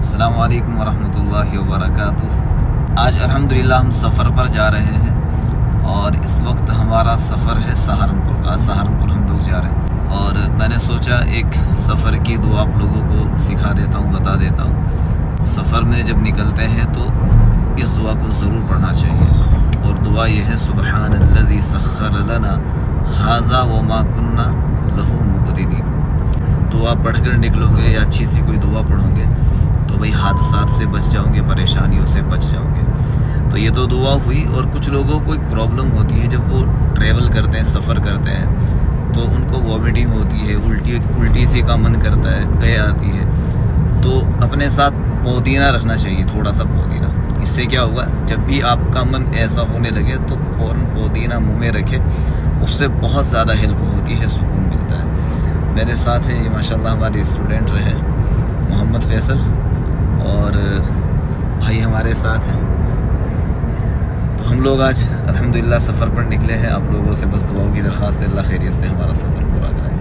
अस्सलामु अलैकुम वरहमतुल्लाहि वबरकातुह। आज अल्हम्दुलिल्लाह हम सफ़र पर जा रहे हैं और इस वक्त हमारा सफ़र है सहारनपुर का। सहारनपुर हम लोग जा रहे हैं और मैंने सोचा एक सफ़र की दुआ आप लोगों को सिखा देता हूँ, बता देता हूँ। सफ़र में जब निकलते हैं तो इस दुआ को ज़रूर पढ़ना चाहिए और दुआ ये है सुब्हानल्लज़ी सख्खर लना हाज़ा व मा कुन्ना लहू मुक़रिनीन। दुआ पढ़कर निकलोगे या अच्छी सी कोई दुआ पढ़ोगे तो भाई हादसात से बच जाओगे, परेशानियों से बच जाओगे। तो ये तो दुआ हुई। और कुछ लोगों को एक प्रॉब्लम होती है, जब वो ट्रैवल करते हैं, सफ़र करते हैं तो उनको वॉमिटिंग होती है, उल्टी सी का मन करता है, कै आती है। तो अपने साथ पुदीना रखना चाहिए, थोड़ा सा पुदीना। इससे क्या होगा, जब भी आपका मन ऐसा होने लगे तो फ़ौरन पुदीना मुँह में रखे, उससे बहुत ज़्यादा हेल्प होती है, सुकून मिलता है। मेरे साथ है ये माशाल्लाह हमारे स्टूडेंट रहे मोहम्मद फैसल और भाई हमारे साथ हैं। तो हम लोग आज अल्हम्दुलिल्लाह सफ़र पर निकले हैं। आप लोगों से बस दुआओं की दरख्वास्त है, अल्लाह खैरियत से हमारा सफ़र पूरा कराए।